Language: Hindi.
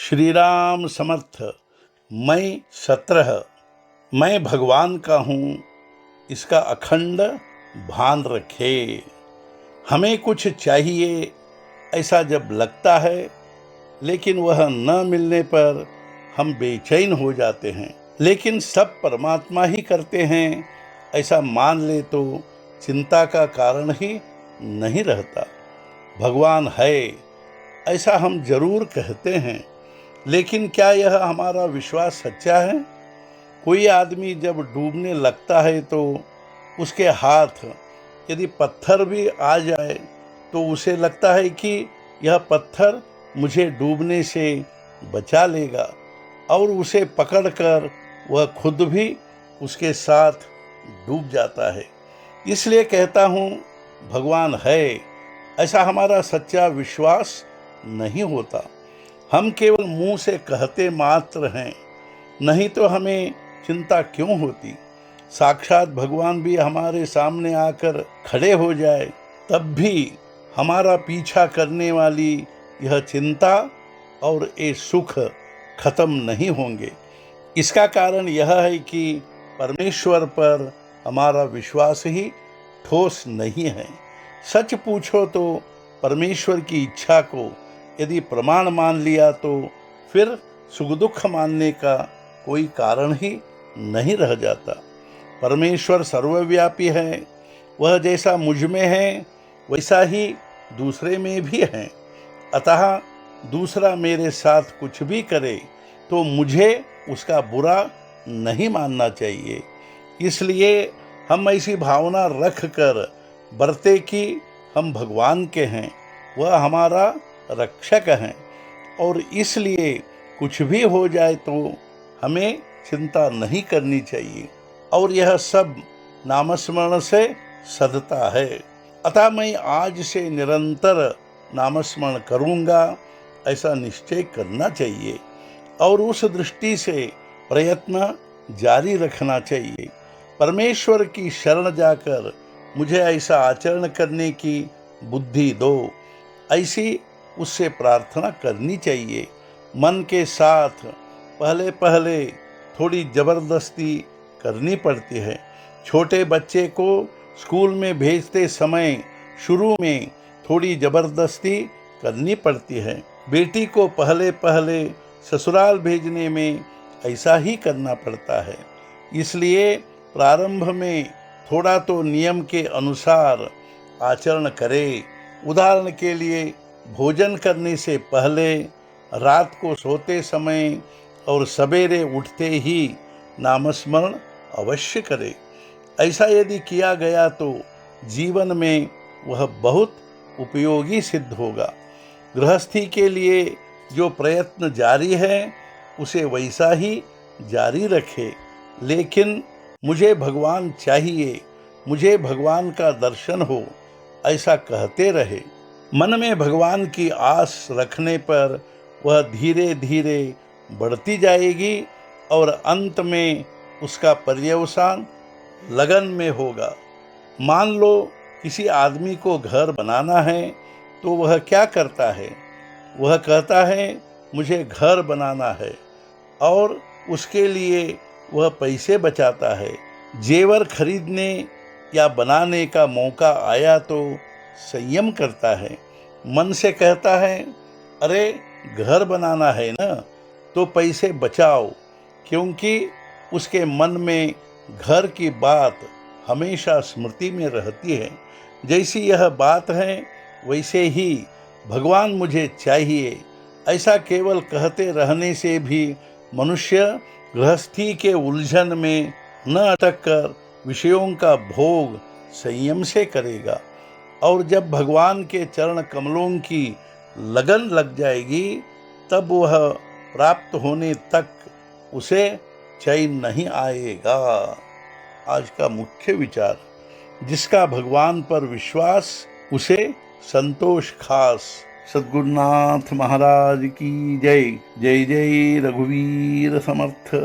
श्री राम समर्थ। मैं 17 मैं भगवान का हूँ, इसका अखंड भान रखे। हमें कुछ चाहिए ऐसा जब लगता है, लेकिन वह न मिलने पर हम बेचैन हो जाते हैं। लेकिन सब परमात्मा ही करते हैं ऐसा मान ले तो चिंता का कारण ही नहीं रहता। भगवान है ऐसा हम जरूर कहते हैं, लेकिन क्या यह हमारा विश्वास सच्चा है? कोई आदमी जब डूबने लगता है तो उसके हाथ यदि पत्थर भी आ जाए तो उसे लगता है कि यह पत्थर मुझे डूबने से बचा लेगा, और उसे पकड़कर वह खुद भी उसके साथ डूब जाता है। इसलिए कहता हूँ, भगवान है ऐसा हमारा सच्चा विश्वास नहीं होता। हम केवल मुंह से कहते मात्र हैं, नहीं तो हमें चिंता क्यों होती? साक्षात भगवान भी हमारे सामने आकर खड़े हो जाए तब भी हमारा पीछा करने वाली यह चिंता और ये सुख खत्म नहीं होंगे। इसका कारण यह है कि परमेश्वर पर हमारा विश्वास ही ठोस नहीं है। सच पूछो तो परमेश्वर की इच्छा को यदि प्रमाण मान लिया तो फिर सुख दुख मानने का कोई कारण ही नहीं रह जाता। परमेश्वर सर्वव्यापी है, वह जैसा मुझ में है वैसा ही दूसरे में भी है। अतः दूसरा मेरे साथ कुछ भी करे तो मुझे उसका बुरा नहीं मानना चाहिए। इसलिए हम ऐसी भावना रख कर बरते कि हम भगवान के हैं, वह हमारा रक्षक हैं, और इसलिए कुछ भी हो जाए तो हमें चिंता नहीं करनी चाहिए, और यह सब नामस्मरण से सधता है। अतः मैं आज से निरंतर नामस्मरण करूँगा ऐसा निश्चय करना चाहिए, और उस दृष्टि से प्रयत्न जारी रखना चाहिए। परमेश्वर की शरण जाकर मुझे ऐसा आचरण करने की बुद्धि दो, ऐसी उससे प्रार्थना करनी चाहिए। मन के साथ पहले पहले थोड़ी जबरदस्ती करनी पड़ती है। छोटे बच्चे को स्कूल में भेजते समय शुरू में थोड़ी जबरदस्ती करनी पड़ती है। बेटी को पहले पहले ससुराल भेजने में ऐसा ही करना पड़ता है। इसलिए प्रारंभ में थोड़ा तो नियम के अनुसार आचरण करें। उदाहरण के लिए भोजन करने से पहले, रात को सोते समय और सवेरे उठते ही नामस्मरण अवश्य करें। ऐसा यदि किया गया तो जीवन में वह बहुत उपयोगी सिद्ध होगा। गृहस्थी के लिए जो प्रयत्न जारी है उसे वैसा ही जारी रखे, लेकिन मुझे भगवान चाहिए, मुझे भगवान का दर्शन हो ऐसा कहते रहे। मन में भगवान की आस रखने पर वह धीरे धीरे बढ़ती जाएगी, और अंत में उसका पर्यवसान लगन में होगा। मान लो किसी आदमी को घर बनाना है तो वह क्या करता है? वह कहता है मुझे घर बनाना है, और उसके लिए वह पैसे बचाता है। जेवर खरीदने या बनाने का मौका आया तो संयम करता है। मन से कहता है, अरे घर बनाना है ना, तो पैसे बचाओ, क्योंकि उसके मन में घर की बात हमेशा स्मृति में रहती है। जैसी यह बात है वैसे ही भगवान मुझे चाहिए ऐसा केवल कहते रहने से भी मनुष्य गृहस्थी के उलझन में न अटक कर विषयों का भोग संयम से करेगा, और जब भगवान के चरण कमलों की लगन लग जाएगी तब वह प्राप्त होने तक उसे चैन नहीं आएगा। आज का मुख्य विचार, जिसका भगवान पर विश्वास उसे संतोष खास। सद्गुरुनाथ महाराज की जय। जय जय रघुवीर समर्थ।